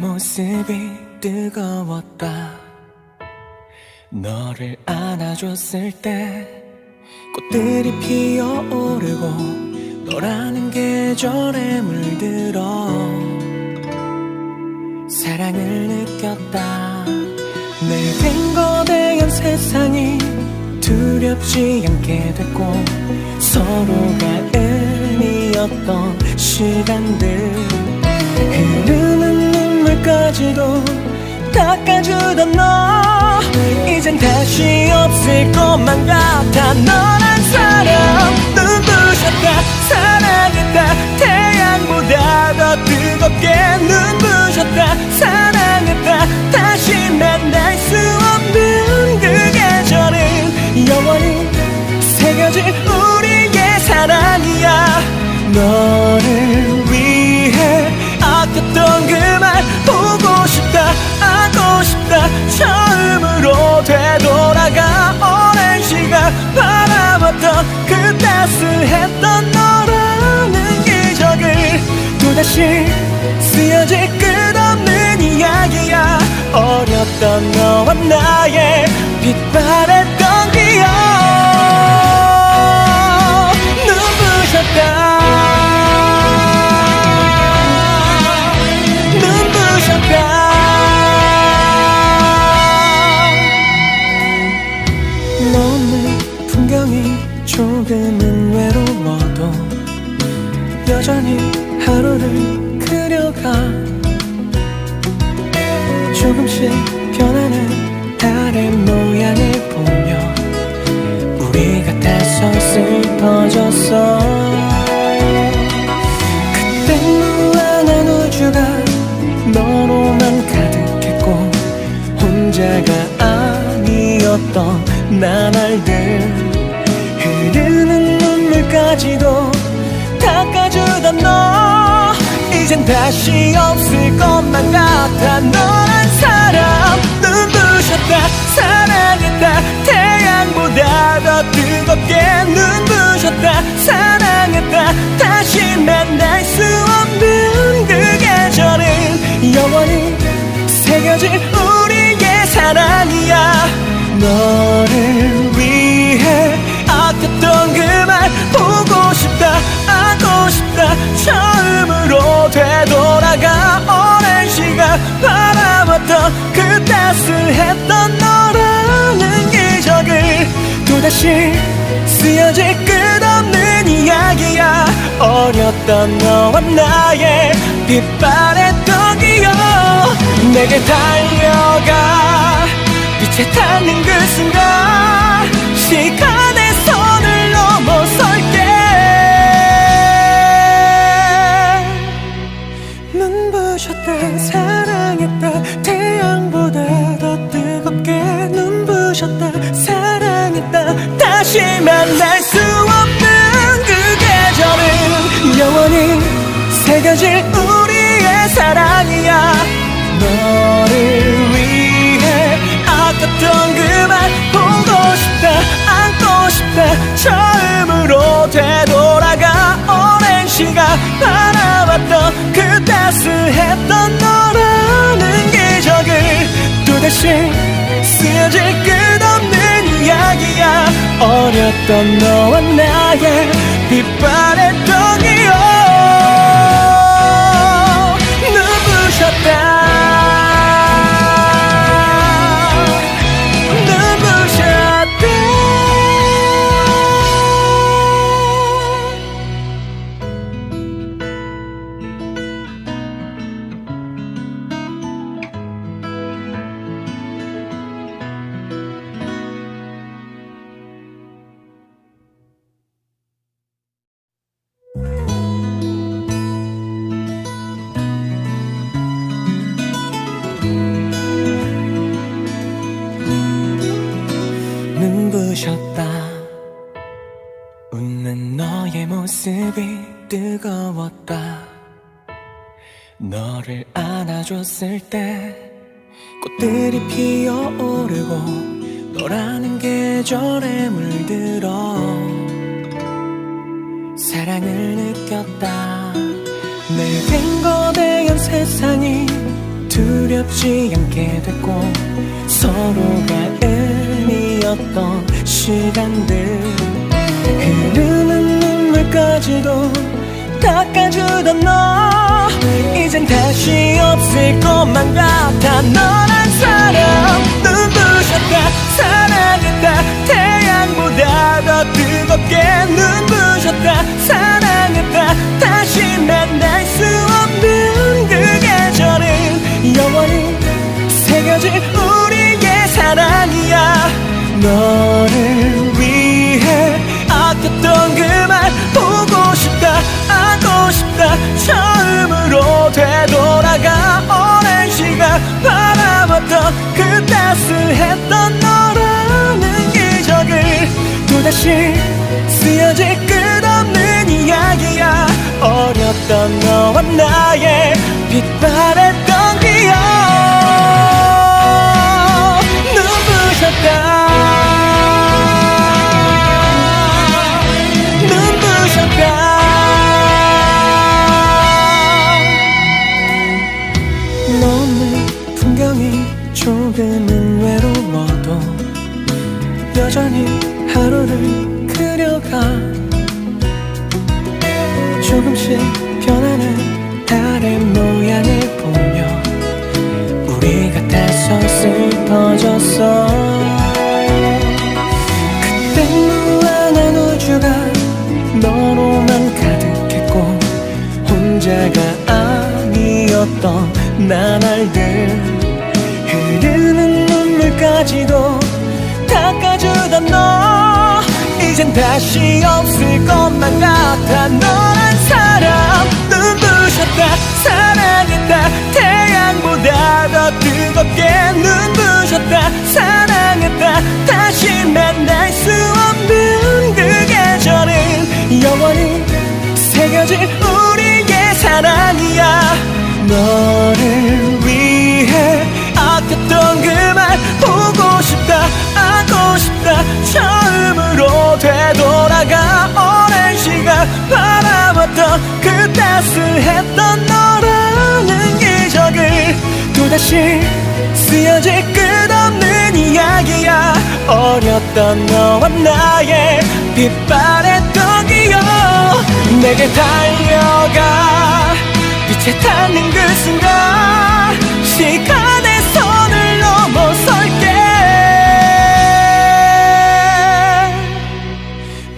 모습이 뜨거웠다. 너를 안아줬을 때 꽃들이 피어오르고 너라는 계절에 물들어 사랑을 느꼈다. 늙은 거대한 세상이 두렵지 않게 됐고 서로가 의미였던 시간들, 흐르는 눈물까지도 닦아주던 너, 이젠 다시 없을 것만 같아. 너란 사람 눈부셨다, 사랑했다, 태양보다 더 뜨겁게 눈부셨다, 사랑했다, 다시 만날 수 없는 그 계절은 영원히 새겨질 우리의 사랑이야. 너를 위해 아꼈던 그 말 보고 싶다, 안고 싶다, 처음으로 되돌아가 오랜 시간 바라봤던 그 따스했던 너라는 기적을 또다시 쓰여질 끝없는 이야기야. 어렸던 너와 나의 빛바랬던 기억, 눈부셨다, 너는 풍경이 조금은 외로워도 여전히 하루를 그려가. 조금씩 변하는 달의 모양을 보며 우리가 다소 슬퍼졌어. 그땐 무한한 우주가 너로만 가득했고 혼자가 아니었던 나날들, 흐르는 눈물까지도 닦아주던 너, 이젠 다시 없을 것만 같아. 너란 사람 눈부셨다, 사랑했다, 태양보다 더 뜨겁게 눈부셨다, 사랑했다, 다시 만날 수 없는 그 계절은 영원히 새겨질 우리의 사랑이야. 너를 위해 아꼈던 그 말 보고 싶다, 안고 싶다, 처음으로 되돌아가 오랜 시간 바라봤던 그 따스했던 너라는 기적을 또다시 쓰여질 끝없는 이야기야. 어렸던 너와 나의 빛바랬던 기억, 내게 달려가 빛에 닿는 그 순간 시간의 선을 넘어설게. 눈부셨다, 사랑했다, 태양보다 더 뜨겁게 눈부셨다, 사랑했다, 다시 만날 수 없는 그 계절은 영원히 새겨질 우리의 사랑이야. 너를 위해 아꼈던 그 말 보고 싶다, 안고 싶다, 처음으로 되돌아가 오랜 시간 바라봤던 그 따스했던 너라는 기적을 또다시 쓰여질 끝없는 이야기야. 어렸던 너와 나의 빛바랬던 기억, 눈부셨다, 눈부셨다. 웃는 너의 모습이 뜨거웠다. 너를 안아줬을 때 꽃들이 피어오르고 너라는 계절에 물들어 사랑을 느꼈다. 늙은 거대한 세상이 두렵지 않게 됐고 서로가 의미였던 시간들 흐르는 눈물까지도 닦아주던 너 이젠 다시 없을 것만 같아 너란 사람 눈부셨다 사랑했다 태양보다 더 뜨겁게 눈부셨다 사랑했다 다시 만날 수 없는 그 계절은 영원히 새겨질 우리의 사랑이야 너를 위해 아꼈던 그 말 보고 싶다 안고 싶다 처음으로 되돌아가 오랜 시간 바라봤던 그 따스했던 너라는 기적을 또다시 쓰여질 끝없는 이야기야 어렸던 너와 나의 빛바랬던 기억 눈부셨다 너는 풍경이 조금은 외로워도 여전히 하루를 그려가 조금씩 변하는 달의 모양을 보며 우리 같아서 슬퍼졌어 그땐 무한한 우주가 너로만 가득했고 혼자가 아니었던 나날들 흐르는 눈물까지도 닦아주던 너 이젠 다시 없을 것만 같아 너란 사람 눈부셨다 사랑했다 태양보다 더 뜨겁게 눈부셨다 사랑했다 다시 만날 수 없는 그 계절은 영원히 새겨질 우리의 사랑이야 너를 위해 아꼈던 그 말 보고 싶다 안고 싶다 처음으로 되돌아가 오랜 시간 바라봤던 그 따스했던 너라는 기적을 또다시 쓰여질 끝없는 이야기야 어렸던 너와 나의 빛바랬던 기억 내게 달려가 빛에 닿는 그 순간 시간의 선을 넘어설게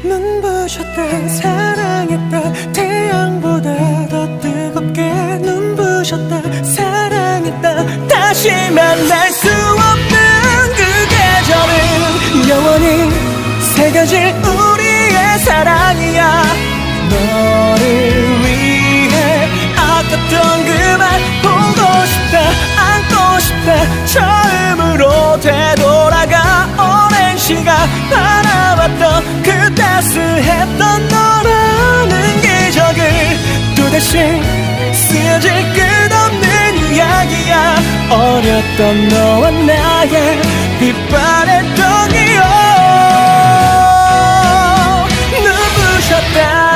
눈부셨다 사랑했다 태양보다 더 뜨겁게 눈부셨다 사랑했다 다시 만날 수 없는 그 계절은 영원히 새겨질 우리의 사랑이야 너를 위해 아꼈던 그 말 보고 싶다 안고 싶다 처음으로 되돌아가 오랜 시간 바라봤던 그 따스했던 너라는 기적을 또다시 쓰여질 끝없는 이야기야 어렸던 너와 나의 빛바랬던 기억 눈부셨다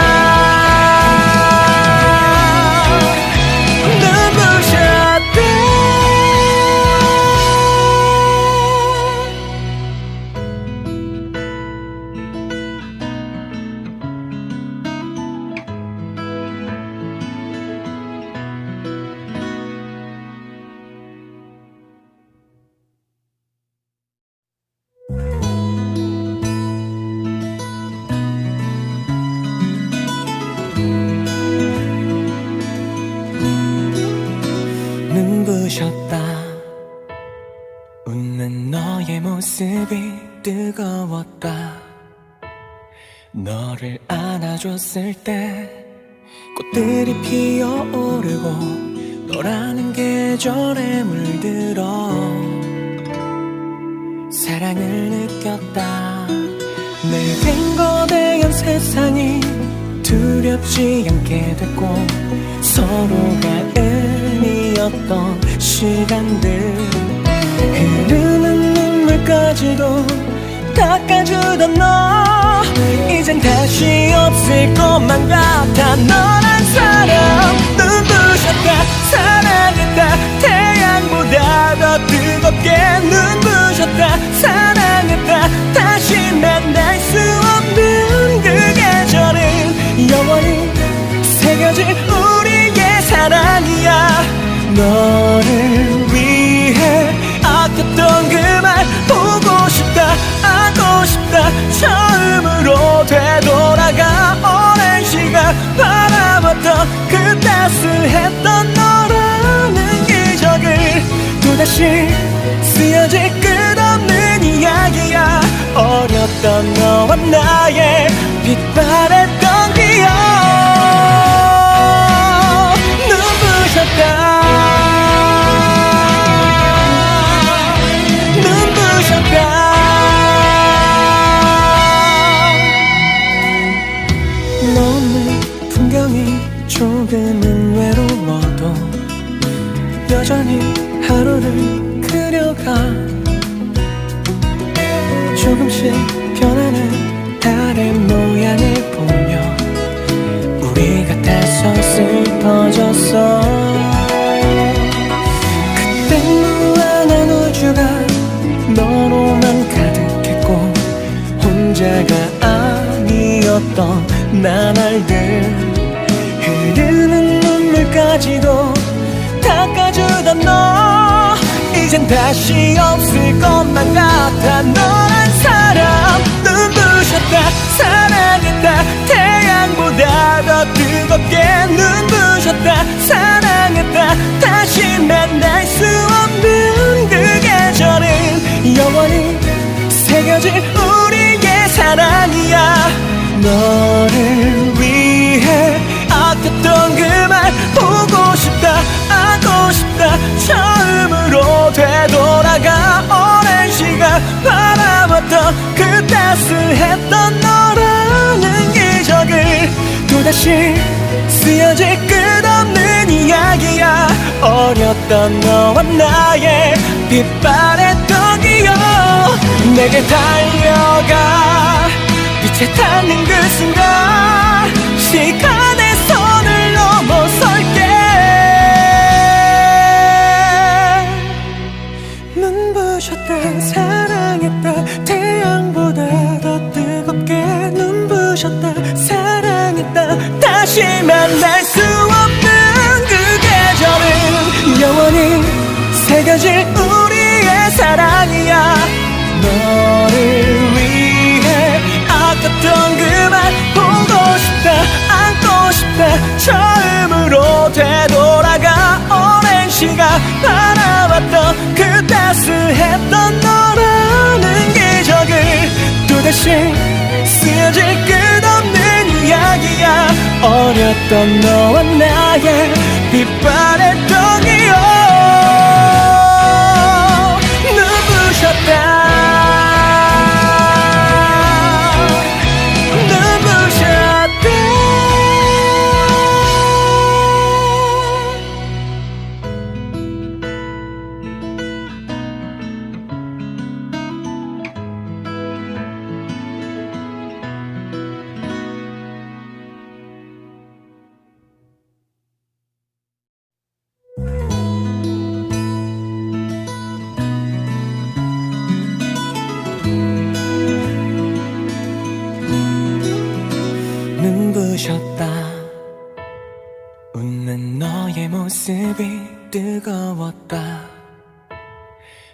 눈부셨다 웃는 너의 모습이 뜨거웠다 너를 안아줬을 때 꽃들이 피어오르고 너라는 계절에 물들어 사랑을 느꼈다 내겐 거대한 세상이 두렵지 않게 됐고 서로가 의미였던 시간들 흐르는 눈물까지도 닦아주던 너 이젠 다시 없을 것만 같아 너란 사람 눈부셨다 사랑했다 태양보다 아꼈던 그 말 보고 싶다 안고 싶다 처음으로 되돌아가 오랜 시간 바라봤던 그 따스했던 너라는 기적을 또다시 쓰여질 끝없는 이야기야 어렸던 너와 나의 빛바랬던 기억 눈부셨다 너는 풍경이 조금은 외로워도 여전히 하루를 그려가 조금씩 변하는 달의 모양을 보며 우리 같아서 슬퍼졌어 그땐 무한한 우주가 너로만 가득했고 혼자가 아니었던 나날들 흐르는 눈물까지도 닦아주던 너 이젠 다시 없을 것만 같아 너란 사람 눈부셨다 사랑했다 태양보다 더 뜨겁게 눈부셨다 사랑했다 다시 만날 수 없는 그 계절은 영원히 새겨질 우리의 사랑이야 너를 위해 아꼈던 그 말 보고 싶다 안고 싶다 처음으로 되돌아가 오랜 시간 바라봤던 그 따스했던 너라는 기적을 또다시 쓰여질 끝없는 이야기야 어렸던 너와 나의 빛바랬던 기억 내게 달려가 빛에 닿는 그 순간 시간의 선을 넘어설게 눈부셨다 사랑했다 태양보다 더 뜨겁게 눈부셨다 사랑했다 다시 만날 수 없는 그 계절은 영원히 새겨질 우리의 사랑이야 너를 위해 아꼈던 그 말 보고 싶다 안고 싶다 처음으로 되돌아가 오랜 시간 바라봤던 그 따스했던 너라는 기적을 또다시 쓰여질 끝없는 이야기야 어렸던 너와 나의 빛바랬던 기억 눈부셨다 눈부셨다 웃는 너의 모습이 뜨거웠다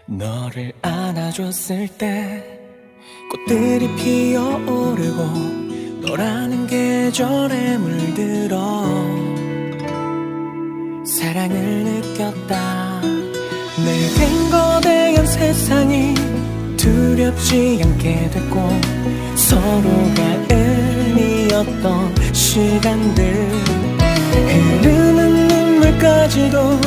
너를 안아줬을 때 꽃들이 피어오르고 너라는 계절에 물들어 사랑을 느꼈다 내겐 거대한 세상이 두렵지 않게 됐고 서로가 의미였던 시간들 흐르는 눈물까지도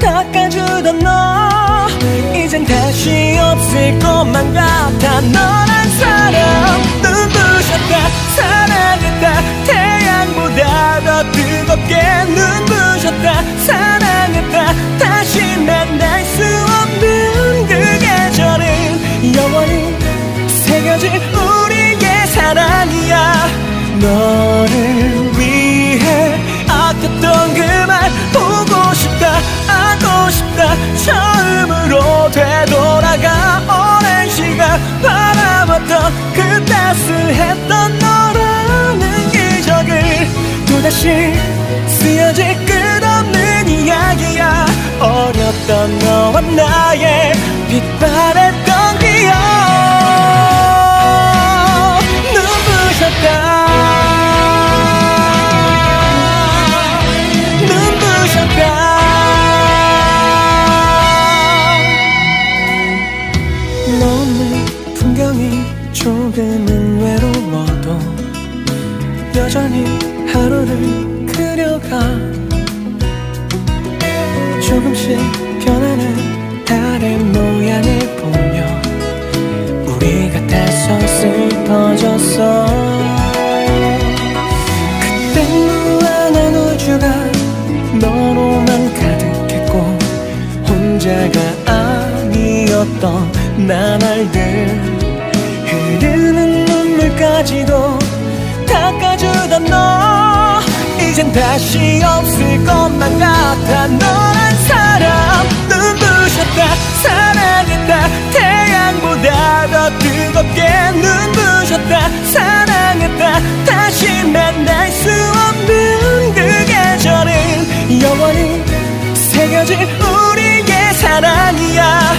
닦아주던 너 이젠 다시 없을 것만 같아 너란 사람 눈부셨다 사랑했다 태양보다 더 뜨겁게 눈부셨다 사랑했다 다시 만날 수 없는 그 계절은 영원히 새겨질 우리의 사랑이야 너를 위해 아꼈던 그 말 보고 싶다 안고 싶다 처음으로 되돌아가 오랜 시간 바라봤던 그 따스했던 너라는 기적을 또다시 쓰여질 끝없는 이야기야 어렸던 어렸던 너와 나의 빛바랬던 기억 눈부셨다 너는 풍경이 조금은 외로워도 여전히 하루를 그려가 조금씩 변하는 달의 모양을 보며 우리 같아서 슬퍼졌어 그땐 무한한 우주가 너로만 가득했고 혼자가 아니었던 나날들 흐르는 눈물까지도 닦아주던 너 이젠 다시 없을 것만 같아 너란 사람 눈부셨다 사랑했다 태양보다 더 뜨겁게 눈부셨다 사랑했다 다시 만날 수 없는 그 계절은 영원히 새겨질 우리의 사랑이야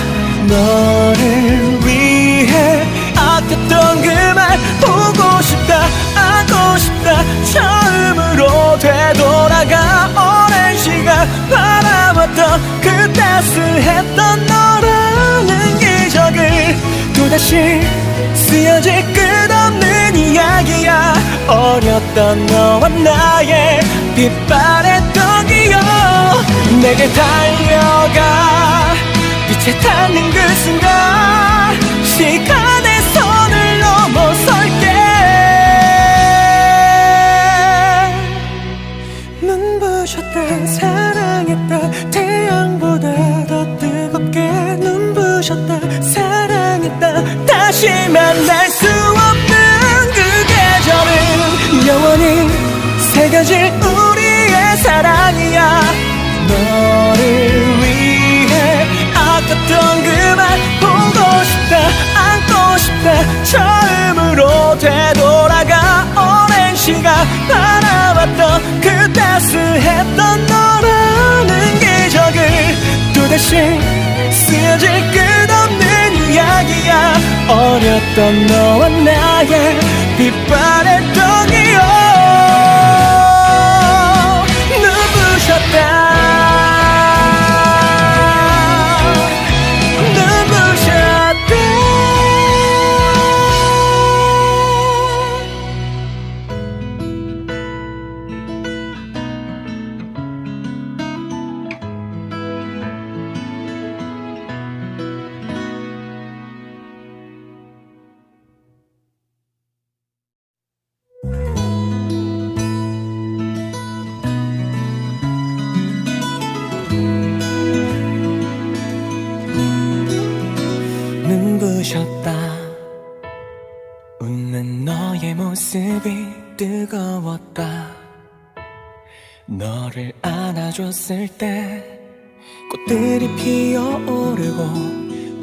너를 위해 아꼈던 그 말 보고 싶다 안고 싶다 처음으로 되돌아가 오랜 시간 바라봤던 그 따스했던 너라는 기적을 또다시 쓰여질 끝없는 이야기야 어렸던 너와 나의 빛바랬던 기억 내게 달려가 빛에 닿는 그 순간 시간의 선을 넘어설게 눈부셨다 사랑했다 태양보다 더 뜨겁게 눈부셨다 사랑했다 다시 만날 수 없는 그 계절은 영원히 새겨질 우리의 사랑이야 너를 위해 아꼈던 그 말 보고 싶다 안고 싶다 처음으로 되돌아가 오랜 시간 바라봤던 그 따스했던 너라는 기적을 또다시 쓰여질 끝없는 이야기야 어렸던 너와 나의 빛바랬던 기억 눈부셨다 눈부셨다 웃는 너의 모습이 뜨거웠다 너를 안아줬을 때 꽃들이 피어오르고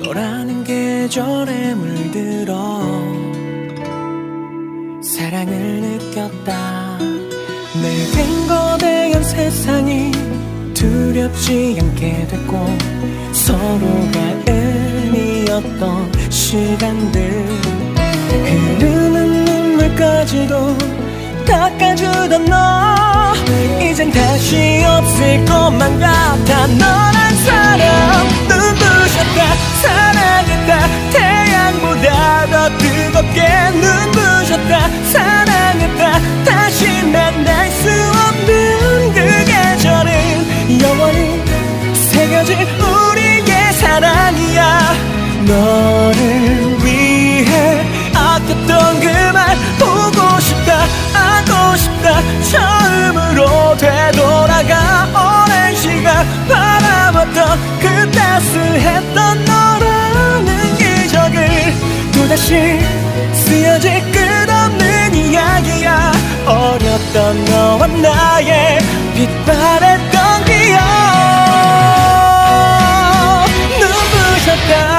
너라는 계절에 물들어 사랑을 느꼈다 늙은 거대한 세상이 두렵지 않게 됐고 서로가 은이었던 시간들 흐르는 눈물까지도 닦아주던 너 이젠 다시 없을 것만 같아 너란 사람 눈부셨다 사랑했다 태양보다 더 뜨겁게 눈부셨다 사랑했다 다시 만날 수 없는 그 계절은 영원히 새겨질 우리의 사랑이야 너를 위해 아꼈던 그 말 보고 싶다 안고 싶다 처음으로 되돌아가 오랜 시간 바라봤던 그 따스했던 너라는 기적을 또다시 쓰여질 끝없는 이야기야 어렸던 너와 나의 빛바랬던 기억 눈부셨다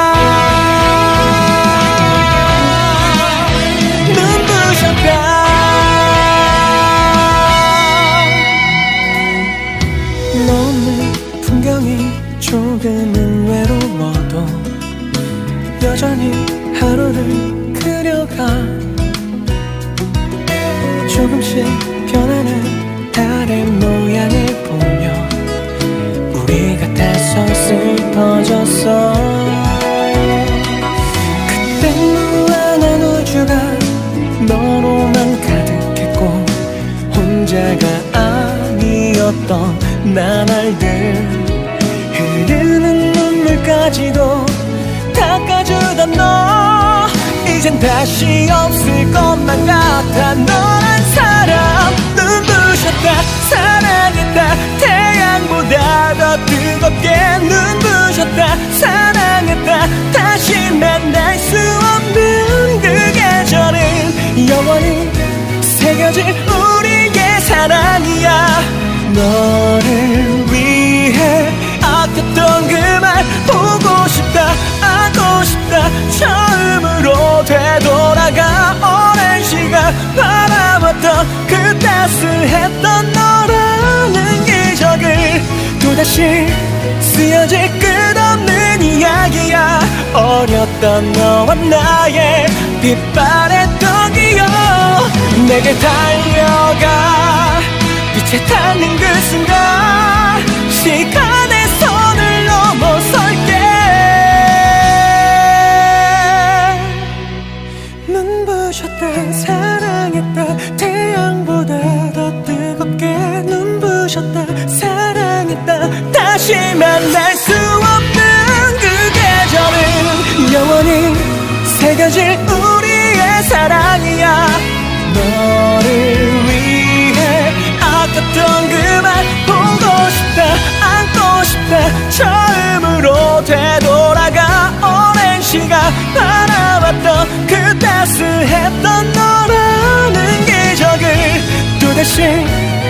너는 풍경이 조금 조금은 외로워도 여전히 하루를 그려가. 조금씩 변하는 달의 모양을 보며 우리 같아서 슬퍼졌어. 그땐 무한한 우주가 너로만 가득했고 혼자가 아니었던 나날들. 흐르는 눈물까지도 닦아주던 너, 이젠 다시 없을 것만 같아. 너란 사람 눈부셨다, 사랑했다, 태양보다 더 뜨겁게 눈부셨다, 사랑했다. 다시 만날 수 없는 그 계절은 영원히 새겨질 우리의 사랑이야. 너를 위해 아꼈던 그 말 보고 싶다, 안고 싶다. 처음으로 되돌아가. 오랜 시간 바라봤던 그 따스했던 너라는 기적을 또다시 쓰여질 끝없는 이야기야. 어렸던 너와 나의 빛바랬던 기억, 내게 달려가. 빛에 닿는 그 순간 시간의 선을 넘어설게. 눈부셨다, 사랑했다, 태양보다 더 뜨겁게 눈부셨다, 사랑했다. 다시 만날 수 없는 그 계절은 영원히 새겨질 우리의 사랑이야. 너를 위해 아꼈던 그 말 보고 싶다, 안고 싶다. 처음으로 되돌아가. 오랜 시간 바라봤던 그 따스했던 너라는 기적을 또다시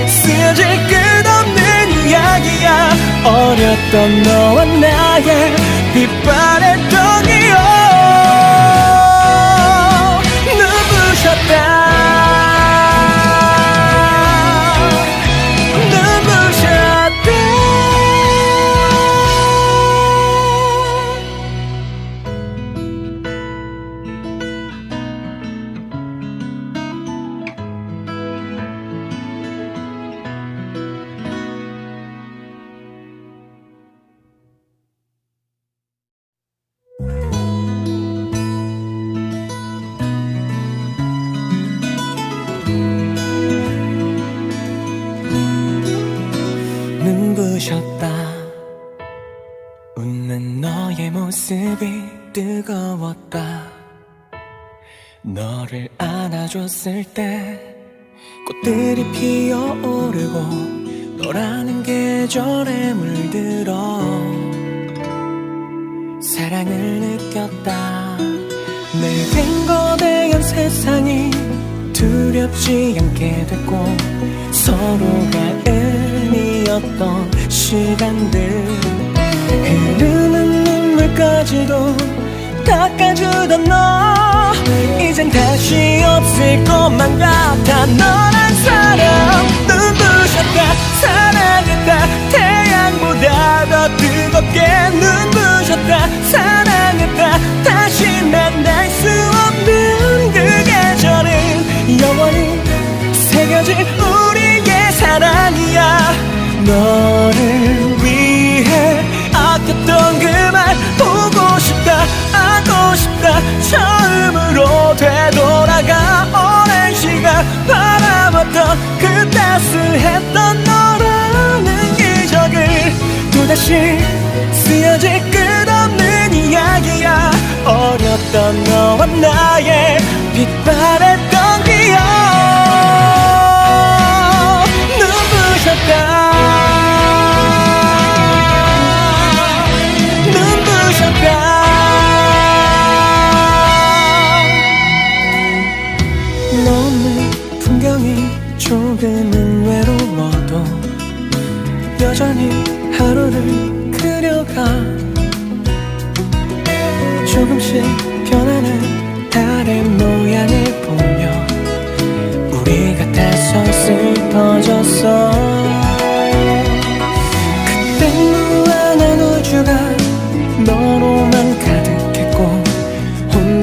쓰여질 끝없는 이야기야. 어렸던 너와 나의 빛바랬던 기억. 눈부셨다, 눈부셨다. 웃는 너의 모습이 뜨거웠다. 너를 안아줬을 때 꽃들이 피어오르고 너라는 계절에 물들어 사랑을 느꼈다. 늙은 거대한 세상이 두렵지 않게 됐고 서로가 은이었던 시간들. 흐르는 눈물까지도 닦아주던 너, 이젠 다시 없을 것만 같아. 너란 사람 눈부셨다, 사랑했다, 태양보다 더 뜨겁게 눈부셨다, 사랑했다. 다시 만날 수 없는 그 계절은 영원히 새겨질 우리의 사랑이야. 너를 위해 아꼈던 그 말 보고 싶다, 안고 싶다. 처음으로 되돌아가. 오랜 시간 바라봤던 그 따스했던 너라는 기적을 또다시 쓰여질 끝없는 이야기야. 어렸던 너와 나의 빛바랬던 기억. 눈부셨다, 눈부셨다. 너는 풍경이 조금은 외로워도 여전히 하루를 그려가. 조금씩 변하는 달의 모양을 보며 우리 같아서 슬퍼졌어. 그땐 무한한 우주가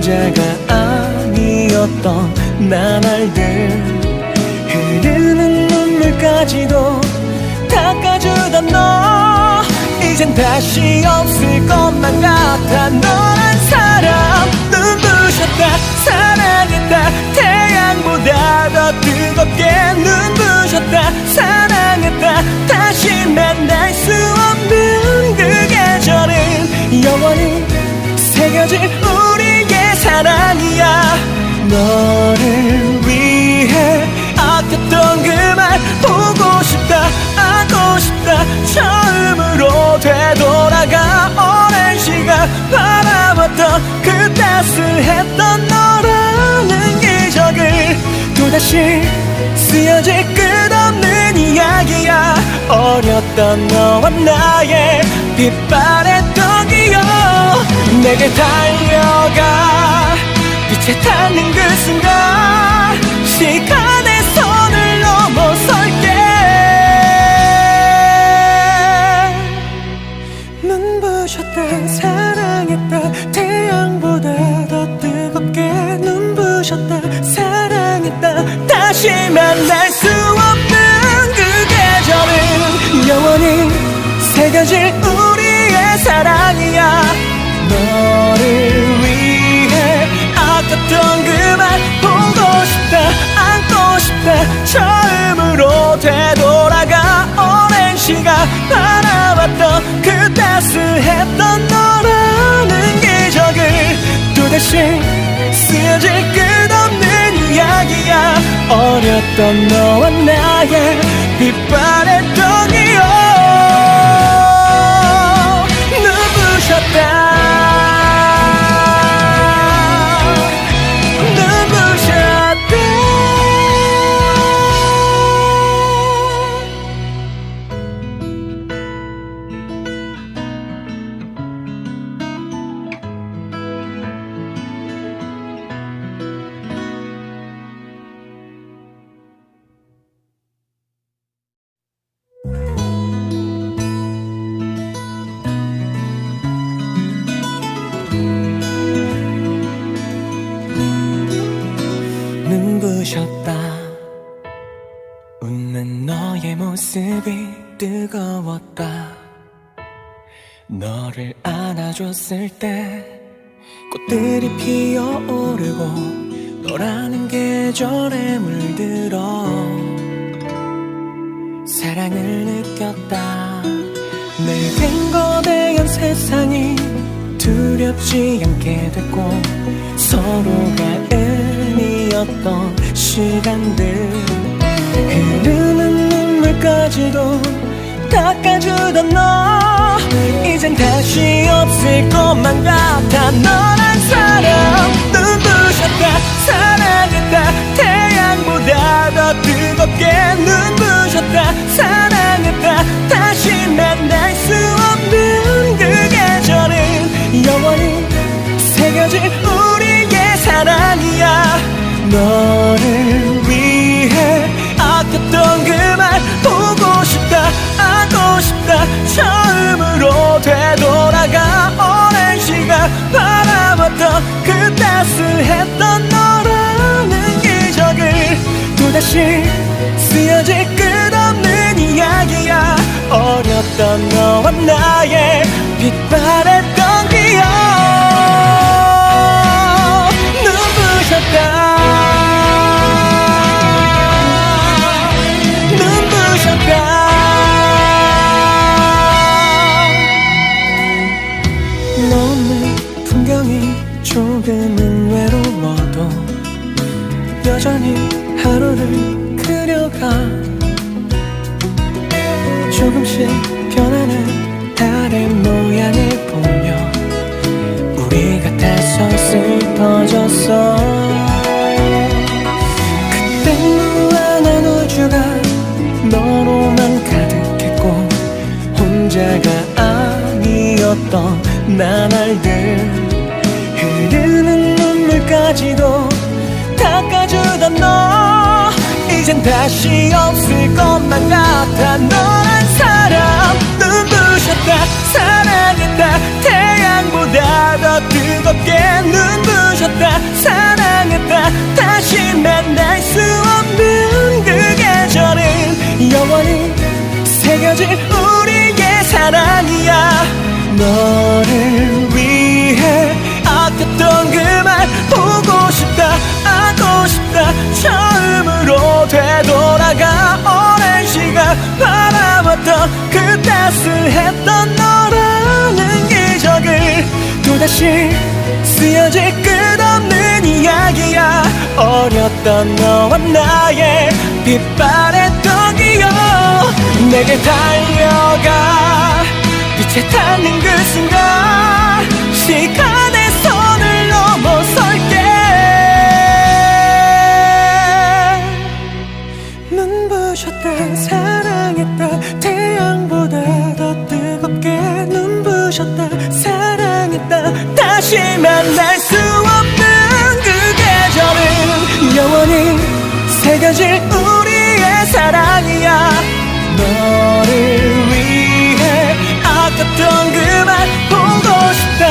혼자가 아니었던 나날들 흐르는 눈물까지도 닦아주던 너 이젠 다시 없을 것만 같아 너란 사람 눈부셨다 사랑했다 태양보다 더 뜨겁게 눈부셨다 사랑했다 다시 만날 수 없는 그 계절은 영원히 새겨질 우리의 사랑이야 너를 위해 아꼈던 그 말 보고 싶다 안고 싶다 처음으로 되돌아가 오랜 시간 바라봤던 그 따스했던 너라는 기적을 또다시 쓰여질 끝없는 이야기야 어렸던 너와 나의 빛바랬던 기억 내게 달려가 빛에 닿는 그 순간 시간의 선을 넘어설게 눈부셨다 사랑했다 태양보다 더 뜨겁게 눈부셨다 사랑했다 다시 만날 수 없는 그 계절은 영원히 새겨질 우리의 사랑이야 너를 위해 아꼈던 그 말 보고 싶다 안고 싶다 처음으로 되돌아가 오랜 시간 바라봤던 그 따스했던 너라는 기적을 또다시 쓰여질 끝없는 이야기야 어렸던 너와 나의 빛바랬던 기억 눈부셨다 눈부셨다 웃는 너의 모습이 뜨거웠다 너를 안아줬을 때 꽃들이 피어오르고 너라는 계절에 물들어 사랑을 느꼈다 늙은 거대한 세상이 두렵지 않게 됐고 서로가 의미였던 시간들 흐르는 눈물까지도 닦아주던 너 이젠 다시 없을 것만 같아 너란 사람 눈부셨다 사랑했다 태양보다 더 뜨겁게 눈부셨다 사랑했다 다시 만날 수 없는 그 계절은 영원히 새겨질 우리의 사랑이야 너를 위해 아꼈던 그 말 보고 싶다 안고 싶다 처음으로 되돌아가 오랜 시간 바라봤던 그 따스했던 너라는 기적을 또다시 쓰여질 끝없는 이야기야 어렸던 너와 나의 빛바랬던 기억 눈부셨다 너는 풍경이 조금은 외로워도 여전히 하루를 그려가 조금씩 변하는 달의 모양을 보며 우리 같아서 슬퍼졌어 그땐 무한한 우주가 너로만 가득했고 혼자가 아니었던 나날들 흐르는 눈물까지도 닦아주던 너 이젠 다시 없을 것만 같아 너란 사람 눈부셨다 사랑했다 태양보다 더 뜨겁게 눈부셨다. 사랑했다. 다시 만날 수 없는 그 계절은 영원히 새겨질 우리의 사랑이야. 너를 위해 아꼈던 그 말 보고 싶다. 안고 싶다. 처음으로 되돌아가 오랜 시간 바라봤던 그 따스했던 너라는 기적을 또다시 쓰여질 끝없는 이야기야. 어렸던 너와 나의 빛바랬던 기억 내게 달려가 빛에 닿는 그 순간 시간의 선을 넘어설게. 눈부셨다. 사랑했다. 태양보다 더 뜨겁게 눈부셨다. 사랑했다. 다시 만날 수 없는 그 계절은 영원히 새겨질 우리의 사랑이야. 너를 위해 아꼈던 그 말 보고 싶다.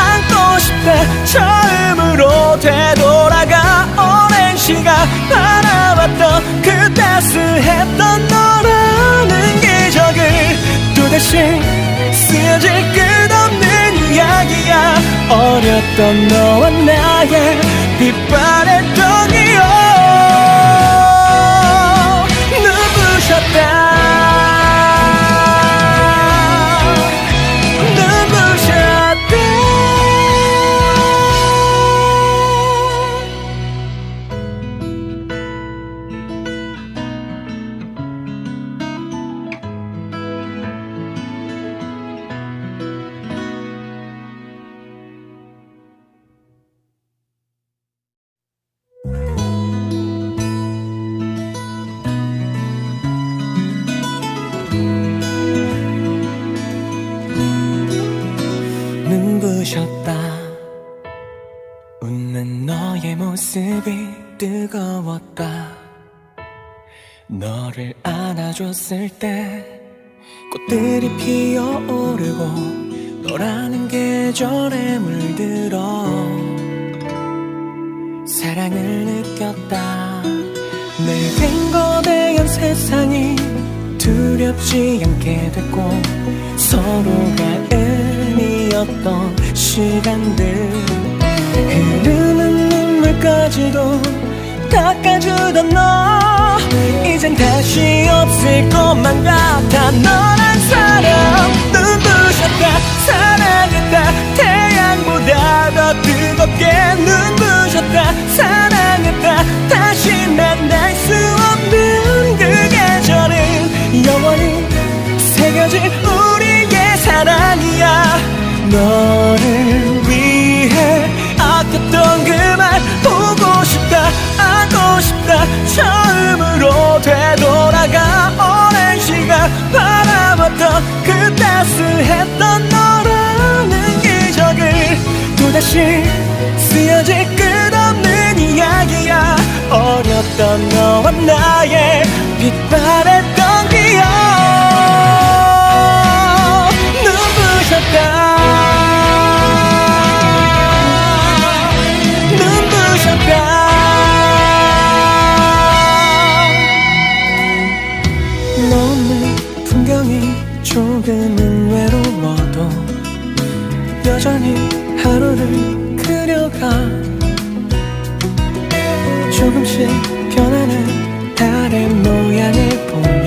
안고 싶다. 처음으로 되돌아가 오랜 시간 바라봤던 그 따스했던 너라는 기적을 또다시 쓰여질 끝없는 이야기야. 어렸던 너와 나의 빛바랬던 기억 눈부셨다. 눈부셨다. 웃는 너의 모습이 뜨거웠다. 너를 안아줬을 때 꽃들이 피어오르고 너라는 계절에 물들어 사랑을 느꼈다. 늙은 거대한 세상이 두렵지 않게 됐고 서로가 의미였던 시간들 흐르는 눈물까지도 닦아주던 너 이젠 다시 없을 것만 같아. 너란 사람 눈부셨다. 사랑했다. 태양보다 더 뜨겁게 눈부셨다. 사랑했다. 다시 만날 수 없는 그 계절은 영원히 새겨질 우리의 사랑이야. 너를 위해 아꼈던 그 말 보고 싶다. 안고 싶다. 처음으로 되돌아가 오랜 시간 바라봤던 그 따스했던 너라는 기적을 또다시 쓰여질 끝없는 이야기야. 어렸던 너와 나의 빛바랬던 기억 눈부셨다. 너는 풍경이 조금은 외로워도 여전히 하루를 그려가. 조금씩 변하는 달의 모양을 보며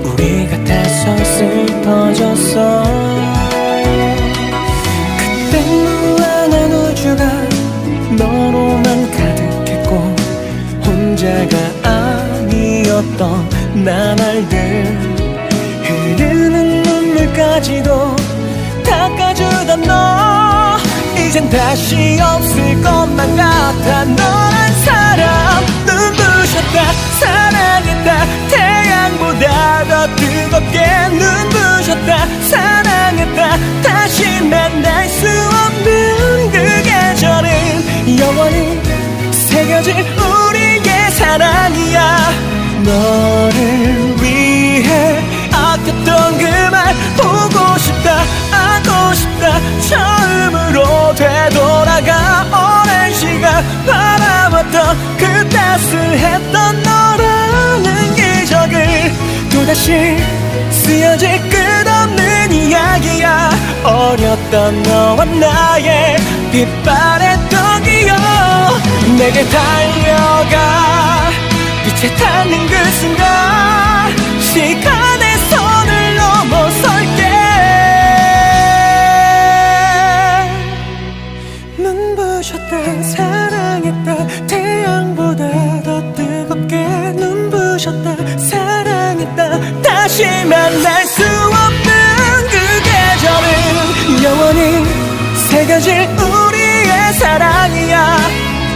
우리 같아서 슬퍼졌어. 그땐 무한한 우주가 너로만 가득했고 혼자가 아니었던 나날들 흐르는 눈물까지도 닦아주던 너 이젠 다시 없을 것만 같아. 너란 사람 눈부셨다. 사랑했다. 태양보다 더 뜨겁게 눈부셨다. 사랑했다. 다시 만날 수 없는 그 계절은 영원히 새겨질 우리의 사랑이야. 너를 위해 아꼈던 그 말 보고 싶다. 안고 싶다. 처음으로 또다시 쓰여질 끝없는 이야기야. 어렸던 너와 나의 빛바랬던 기억. 내게 달려가 빛에 닿는 그 순간 시간의 선을 넘어설게. 눈부셨다 사랑했다 태양보다 더 뜨겁게 눈부셨다 사랑했다 다시 만날 수 없는 그 계절은 영원히 새겨질 우리의 사랑이야.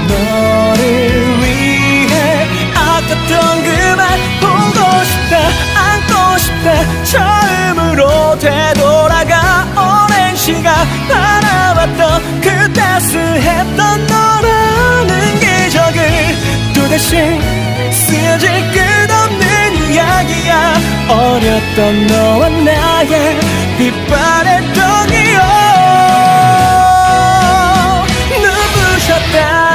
너를 위해 아꼈던 그 말 보고 싶다 안고 싶다 처음으로 되돌아가 오랜 시간 바라봤던 그 따스했던 너라는 기적을 또다시 쓰여질 끝없는 이야기야. 어렸던 너와 나의 빛바랬던 기억. 눈부셨다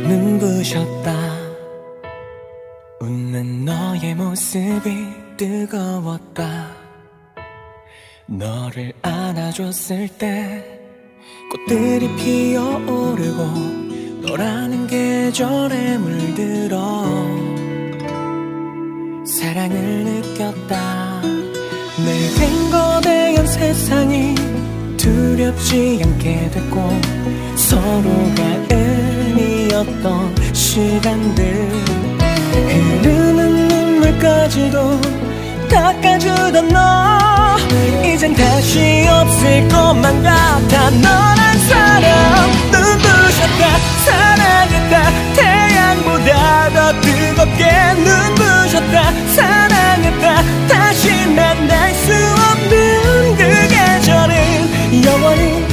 눈부셨다. 웃는 너의 모습이 뜨거웠다. 너를 안아줬을 때 꽃들이 피어오르고 너라는 계절에 물들어 사랑을 느꼈다. 내겐 거대한 세상이 두렵지 않게 됐고 서로가 의미였던 시간들 흐르는 눈물까지도 닦아주던 너 이젠 다시 없을 것만 같아. 너란 사람 눈부셨다 사랑했다 태양보다 더 뜨겁게 눈부셨다 사랑했다 다시 만날 수 없는 그 계절은 영원히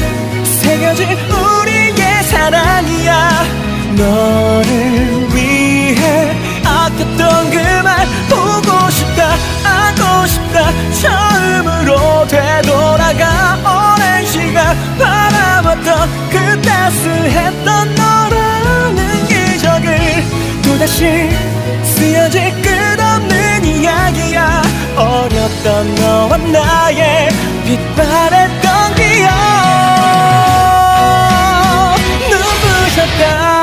새겨질 우리의 사랑이야. 너를 위해 아꼈던 그 말 보고 싶다 안고 싶다 처음으로 되돌아가 오랜 시간 바라봤던 그 따스했던 너라는 기적을 또다시 쓰여질 끝없는 이야기야. 어렸던 너와 나의 빛바랬던 기억. 눈부셨다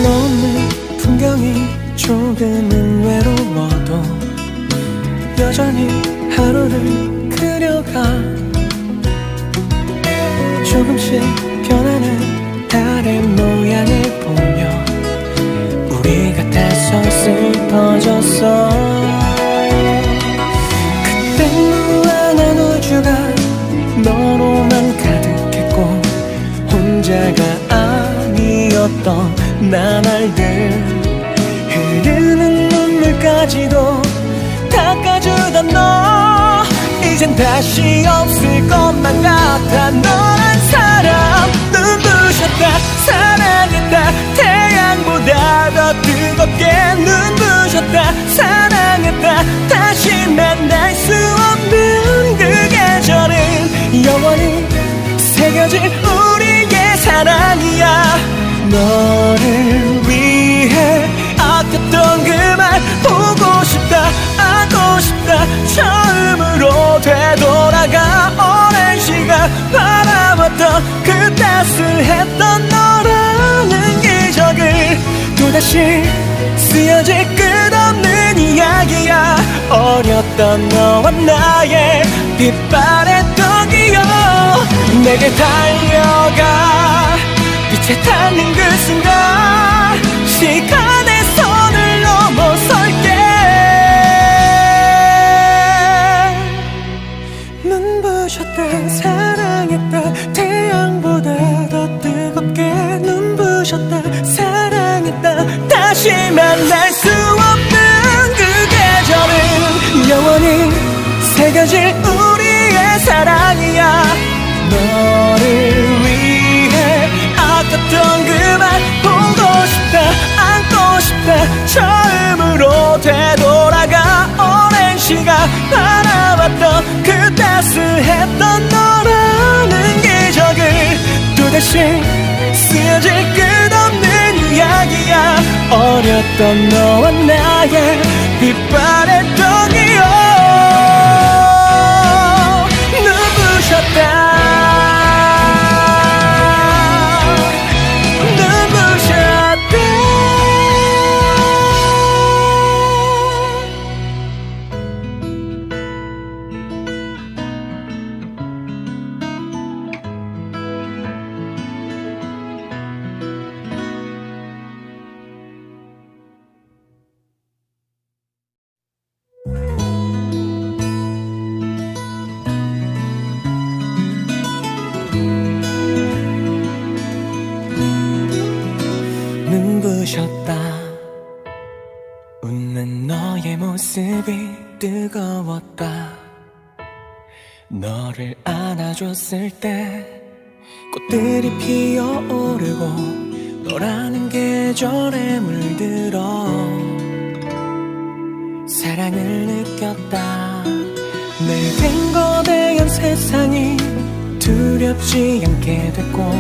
너는 풍경이 조금은 외로워도 여전히 하루를 그려가. 조금씩 변하는 달의 모양을 보며 우리 같아서 슬퍼졌어. 그땐 무한한 우주가 너로만 가득했고 혼자가 아니었던 나날들 흐르는 눈물까지도 닦아주던 너 이젠 다시 없을 것만 같아. 너란 사람 눈부셨다 사랑했다 태양보다 더 뜨겁게 눈부셨다 사랑했다 다시 만날 수 없는 그 계절은 영원히 새겨질 우리의 사랑이야. 너를 위해 아꼈던 그 말 보고 싶다 안고 싶다 처음으로 되돌아가 오랜 시간 바라봤던 그 따스했던 너라는 기적을 또다시 쓰여질 끝없는 이야기야. 어렸던 너와 나의 빛바랬던 기억. 내게 달려가 빛에 닿는 그 순간 시간의 선을 넘어설게. 다시 만날 수 없는 그 계절은 영원히 새겨질 우리의 사랑이야. 너를 위해 아꼈던 그 말 보고 싶다 안고 싶다 처음으로 되돌아가 오랜 시간 바라봤던 그 따스했던 너라는 기적을 또다시 쓰여질 끝없는 이야기야. 어렸던 너와 나의 빛바랬던 기억 눈부셨다 눈부셨다. 웃는 너의 모습이 뜨거웠다. 너를 안아줬을 때 꽃들이 피어오르고 너라는 계절에 물들어 사랑을 느꼈다. 내 거대한 세상이 두렵지 않게 됐고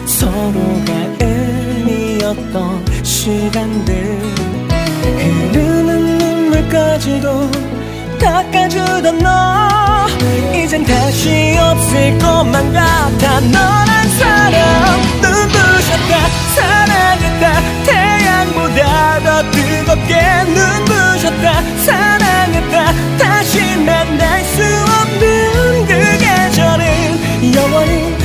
서로가 의미였던 시간들 흐르는 눈물까지도 닦아주던 너 이젠 다시 없을 것만 같아. 너란 사람 눈부셨다 사랑했다 태양보다 더 뜨겁게 눈부셨다 사랑했다 다시 만날 수 없는 그 계절은 영원히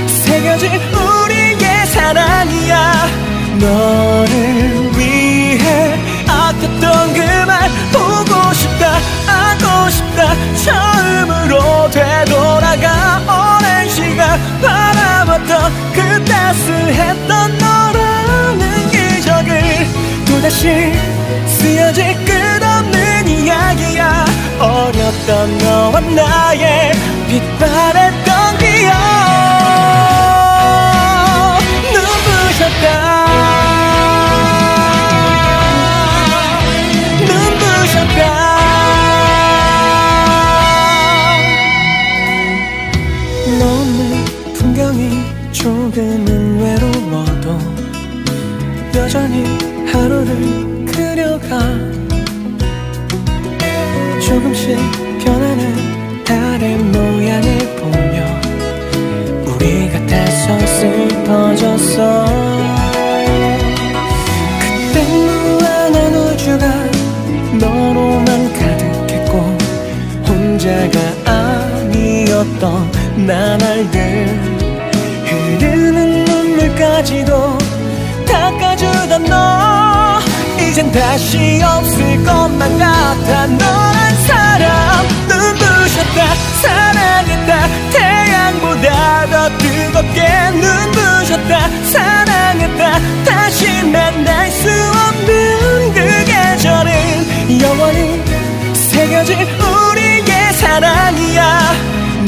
새겨질 우리의 사랑이야. 너를 위해 아꼈던 그 말 보고 싶다 안고 싶다 처음으로 되돌아가 오랜 시간 바라봤던 그 따스했던 너라는 기적을 또다시 쓰여질 끝없는 이야기야. 어렸던 너와 나의 빛바랬던 기억 눈부셨다 너는 풍경이 조금은 외로워도 여전히 하루를 그려가 조금씩 변하는 달의 모양을 보며 우리 같아서 슬퍼졌어. 그땐 무한한 우주가 너로만 가득했고 혼자가 아니었던 나날들 흐르는 눈물까지도 닦아주던 너 이젠 다시 없을 것만 같아. 너란 사람 눈부셨다 사랑했다 태양보다 더 뜨겁게 눈부셨다 사랑했다 다시 만날 수 없는 그 계절은 영원히 새겨질 우리의 사랑이야.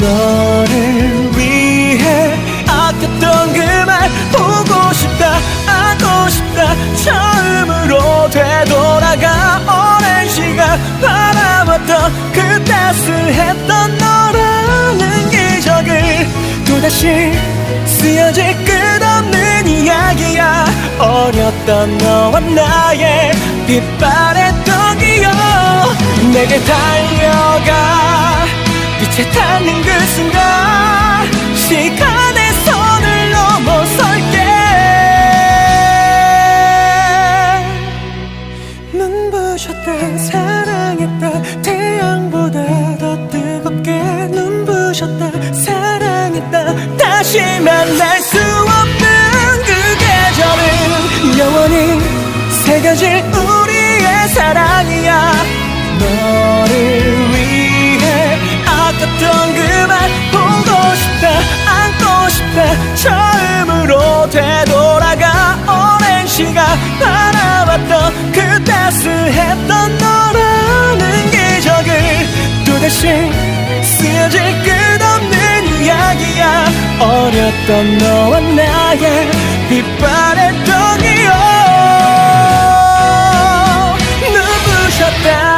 너를 위해 아꼈던 그 말 보고 싶다 안고 싶다 처음으로 되돌아가 오랜 시간 바라봤던 그 따스했던 너라는 기적을 또다시 쓰여질 끝없는 이야기야. 어렸던 너와 나의 빛바랬던 기억 내게 달려가 빛에 닿는 그 순간 시간의 선을 넘어설게. 눈부셨다 사랑했다 태양보다 더 뜨겁게 눈부셨다 사랑했다 다시 만날 수 없는 그 계절은 영원히 새겨질 우리의 사랑이야. 너를 위해 아꼈던 그 말 보고 싶다 안고 싶다 처음으로 되돌아가 오랜 시간 바라봐 바라봤던 그 따스했던 너라는 기적을 또다시 쓰여질 끝없는 이야기야. 어렸던 너와 나의 빛바랬던 기억 눈부셨다.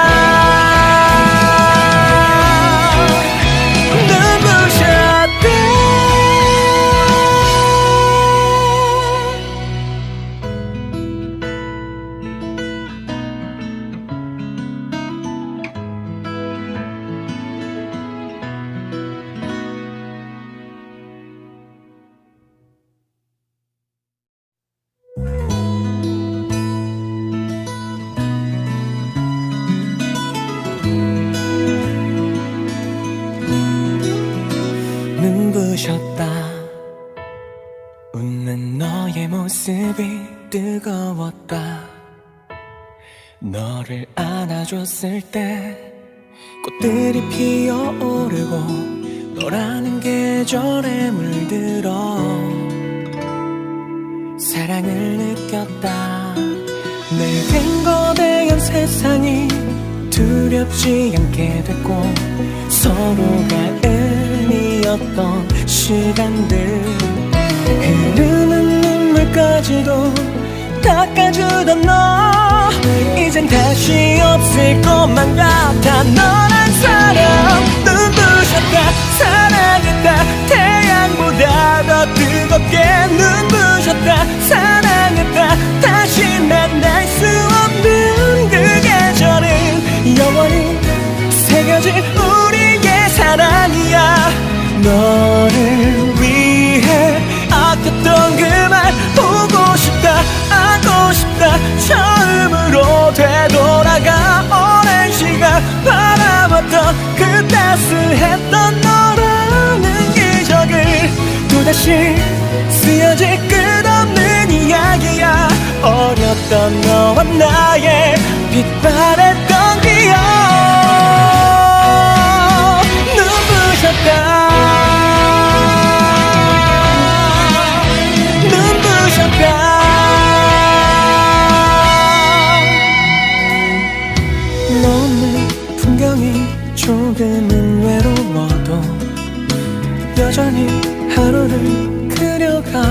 눈부셨다. 웃는 너의 모습이 뜨거웠다. 너를 안아줬을 때 꽃들이 피어오르고 너라는 계절에 물들어 사랑을 느꼈다. 늙은 거대한 세상이 두렵지 않게 됐고 서로가 은이었던 시간들 흐르는 눈물까지도 닦아주던 너 이젠 다시 없을 것만 같아. 너란 사람 눈부셨다. 사랑했다. 태양보다 더 뜨겁게 눈부셨다. 사랑했다. 다시 만날 수 없는 그 계절은 영원히 새겨질 우리의 사랑이야. 너를 위해 아꼈던 그 말 보고 싶다. 안고 싶다. 처음으로 되돌아가 오랜 시간 바라봤던 그 따스했던 너라는 기적을 또다시 쓰여질 끝없는 이야기야. 어렸던 너와 나의 빛바랬던 기억 눈부셨다. 너는 풍경이 조금은 외로워도 여전히 하루를 그려가.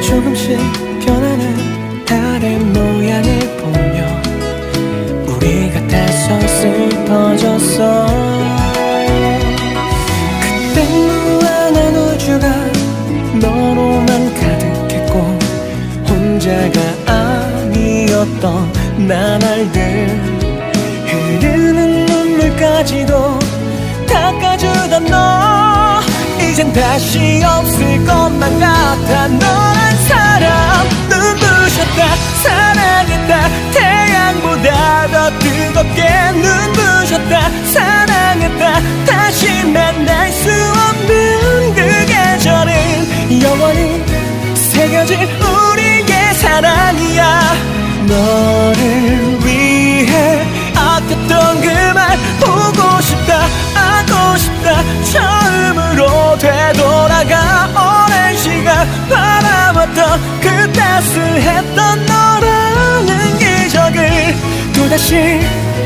조금씩 변하는 달의 모양을 보며 우리 같아서 슬퍼졌어. 그땐 무한한 우주가 너로만 가득했고 혼자가 아니었던 나날들 흐르는 눈물까지도 닦아주던 너 이젠 다시 없을 것만 같아. 너란 사람 눈부셨다. 사랑했다. 태양보다 더 뜨겁게 눈부셨다. 사랑했다. 다시 만날 수 없는 그 계절은 영원히 새겨질 우리의 사랑이야. 너를 위해 아꼈던 그 말 보고 싶다. 안고 싶다. 처음으로 되돌아가 오랜 시간 바라봤던 그 따스했던 너라는 기적을 또다시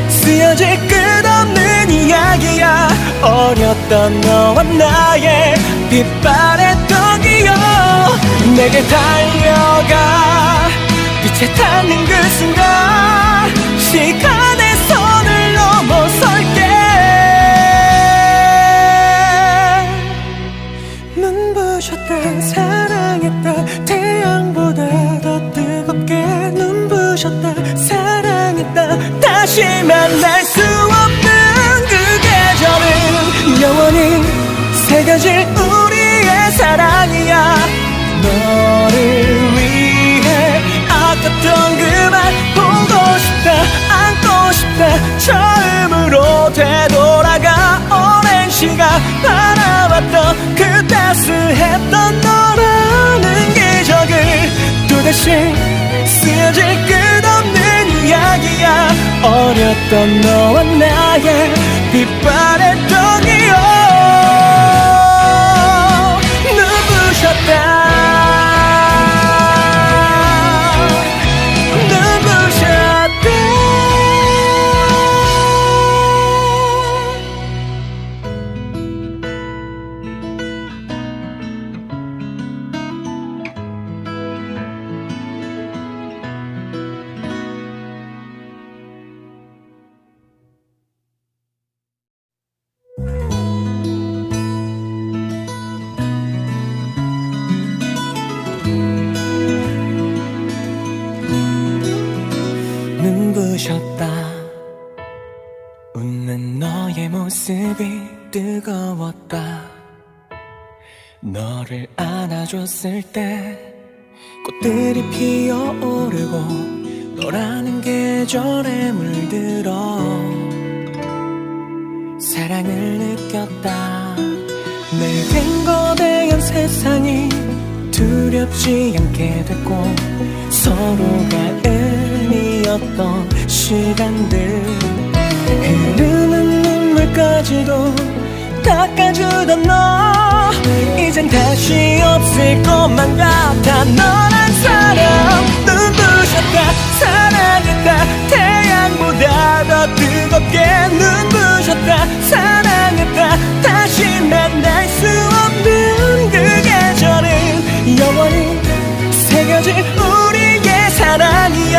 쓰여질 끝없는 이야기야. 어렸던 너와 나의 빛바랬던 기억 내게 달려가 빛에 닿는 그 순간 시간의 선을 넘어설게. 눈부셨다. 사랑했다. 태양보다 더 뜨겁게 눈부셨다. 사랑했다. 다시 만날 수 없는 그 계절은 영원히 새겨질 우리의 사랑이야. 너를 위해 아꼈던 그 말 보고 싶다. 안고 싶다. 처음으로 되돌아가 오랜 시간 바라봤던 그 따스했던 너라는 기적을 또다시 쓰여질 끝없는 이야기야. 어렸던 너와 나의 빛바랬던 기억 눈부셨다. 눈부셨다. 웃는 너의 모습이 뜨거웠다. 너를 안아줬을 때 꽃들이 피어오르고 너라는 계절에 물들어 사랑을 느꼈다. 늙은 거대한 세상이 두렵지 않게 됐고 서로가 의미였던 시간들, 흐르는 눈물까지도 닦아주던 너 이젠 다시 없을 것만 같아. 너란 사람 눈부셨다. 사랑했다. 태양보다 더 뜨겁게 눈부셨다. 사랑했다. 다시 만날 수 없는 그 계절은 영원히 새겨질 우리의 사랑이야.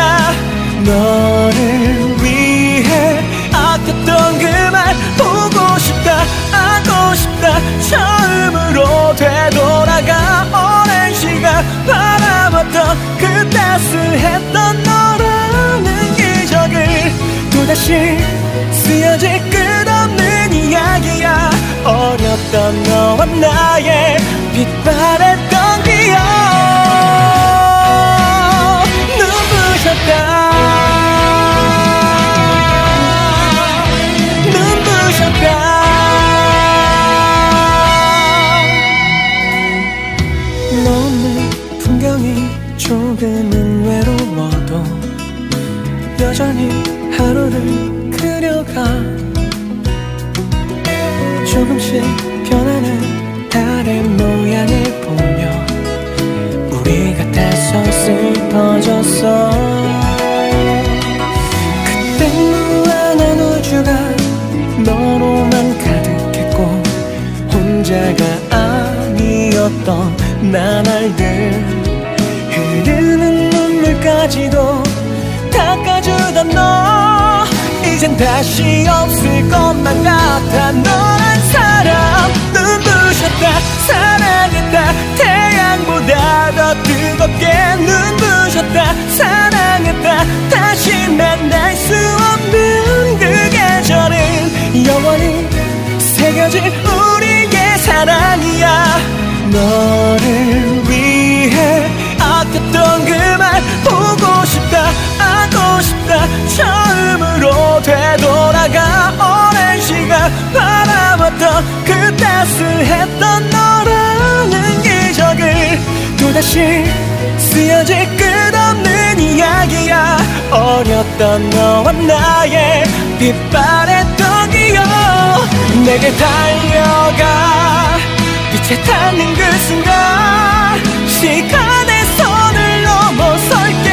너를 위해 아꼈던 그 말 보고 싶다. 안고 싶다. 처음으로 되돌아가 오랜 시간 바라봤던 그 따스했던 너라는 기적을 또다시 쓰여질 끝없는 이야기야. 어렸던 너와 나의 빛바랬던 기억. 눈부셨다. 너는 풍경이 조금은 외로워도 여전히 하루를 그려가. 조금씩 변하는 달의 모양을 보며 우리 같아서 슬퍼졌어. 그땐 무한한 우주가 너로만 가득했고 혼자가 아니었던 나날들, 흐르는 눈물까지도 닦아주던 너 이젠 다시 없을 것만 같아. 너란 사람 눈부셨다. 사랑했다. 태양보다 더 뜨겁게 눈부셨다. 사랑했다. 다시 만날 수 없는 그 계절은 영원히 새겨질 우리의 사랑이야. 너를 위해 아꼈던 그 말 보고 싶다. 안고 싶다. 처음으로 되돌아가 오랜 시간 바라봤던 그 따스했던 너라는 기적을 또다시 쓰여질 끝없는 이야기야. 어렸던 너와 나의 빛바랬던 기억. 내게 달려가 빛에 닿는 그 순간 시간의 선을 넘어설게.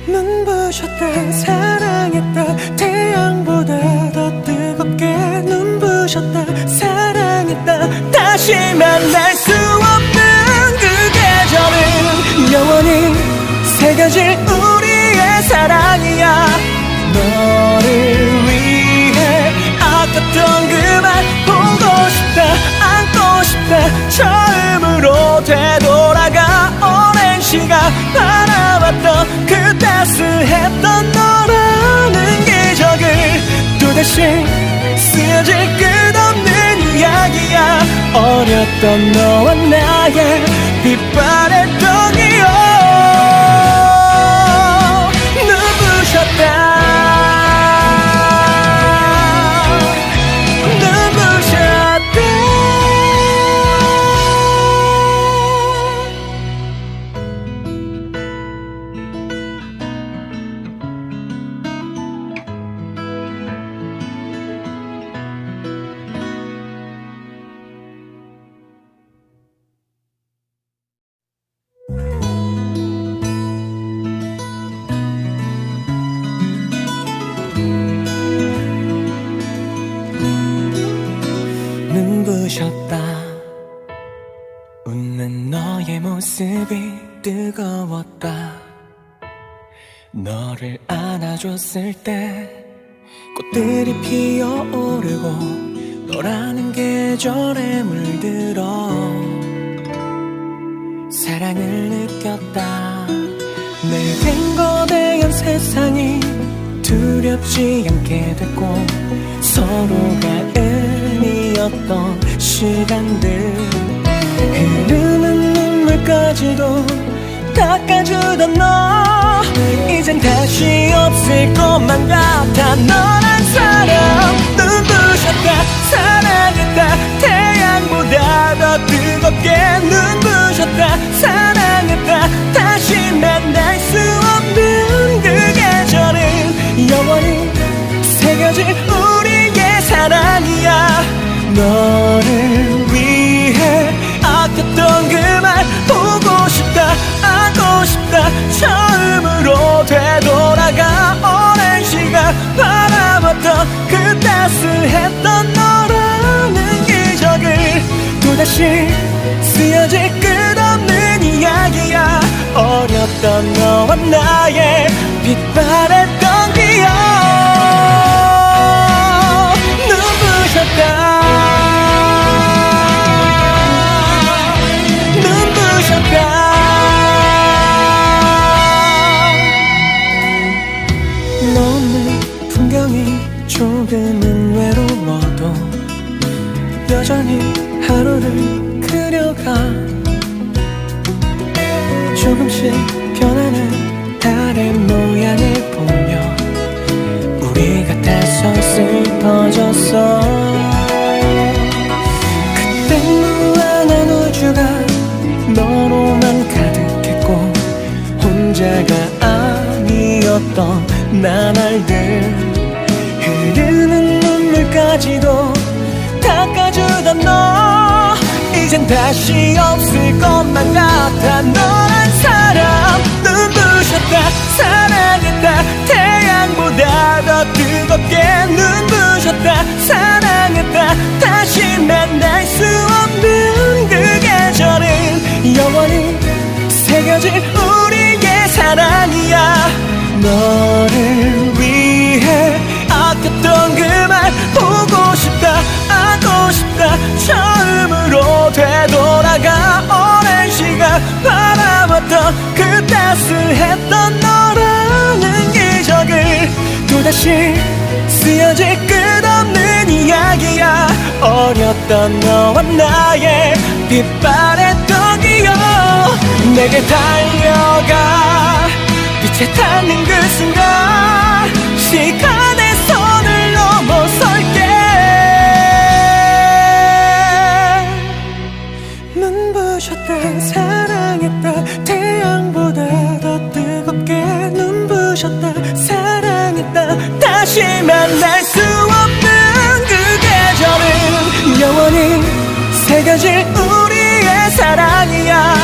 눈부셨다. 사랑했다. 태양보다 더 뜨겁게 눈부셨다. 사랑했다. 다시 만날 수 없는 그 계절은 영원히 새겨질 우리의 사랑이야. 너를 위해 아꼈던 그 말 보고 싶다. 안고 싶다. 처음으로 되돌아가 오랜 시간 바라봤던 그 따스했던 너라는 기적을 또다시 쓰여질 끝없는 이야기야. 어렸던 너와 나의 빛바랬던 기억. 눈부셨다. 눈부셨다. 웃는 너의 모습이 뜨거웠다. 너를 안아줬을 때 꽃들이 피어오르고 너라는 계절에 물들어 사랑을 느꼈다. 내겐 거대한 세상이 두렵지 않게 됐고 서로가 은이었던 시간들 흐르는 눈물까지도 닦아주던 너 이젠 다시 없을 것만 같아. 너란 사람 눈부셨다 사랑했다 태양보다 더 뜨겁게 눈부셨다 사랑했다 다시 만날 수 없는 그 계절은 영원히 새겨질 우리의 사랑이야. 너를 위해 아꼈던 그 말 보고 싶다 안고 싶다 처음으로 되돌아가 오랜 시간 바라봤던 그 따스했던 너라는 기적을 또다시 쓰여질 끝없는 이야기야. 어렸던 너와 나의 빛바랬던 기억 눈부셨다 너는 풍경이 조금은 외로워도 여전히 하루를 그려가 조금씩 변하는 달의 모양을 보며 우리가 다소 슬퍼졌어. 그땐 무한한 우주가 너로만 가득했고 혼자가 아니었던 나날들 흐르는 눈물까지도 닦아주던 너 이젠 다시 없을 것만 같아. 너란 사람 눈부셨다 사랑했다 태양보다 더 뜨겁게 눈부셨다 사랑했다 다시 만날 수 없는 그 계절은 영원히 새겨질 우리의 사랑이야. 너를 위해 아꼈던 그 말 보고 싶다 안고 싶다 처음으로 되돌아가 오랜 시간 바라봤던 그 따스했던 너라는 기적을 또다시 쓰여질 끝없는 이야기야. 어렸던 너와 나의 빛바랬던 기억 내게 달려가 빛에 닿는 그 순간 시간의 선을 넘어설게. 눈부셨다 사랑했다 태양보다 더 뜨겁게 눈부셨다 사랑했다 다시 만날 수 없는 그 계절은 영원히 새겨질 우리의 사랑이야.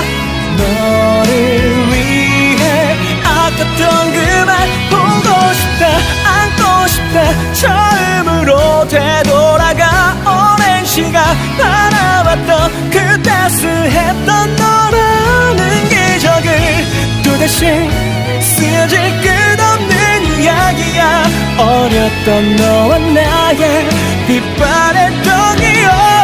너를 위해 아꼈던 그 말 보고 싶다 안고 싶다 처음으로 되돌아가 오랜 시간 바라봤던 그 따스했던 너라는 기적을 또다시 쓰여질 끝없는 이야기야. 어렸던 너와 나의 빛바랬던 기억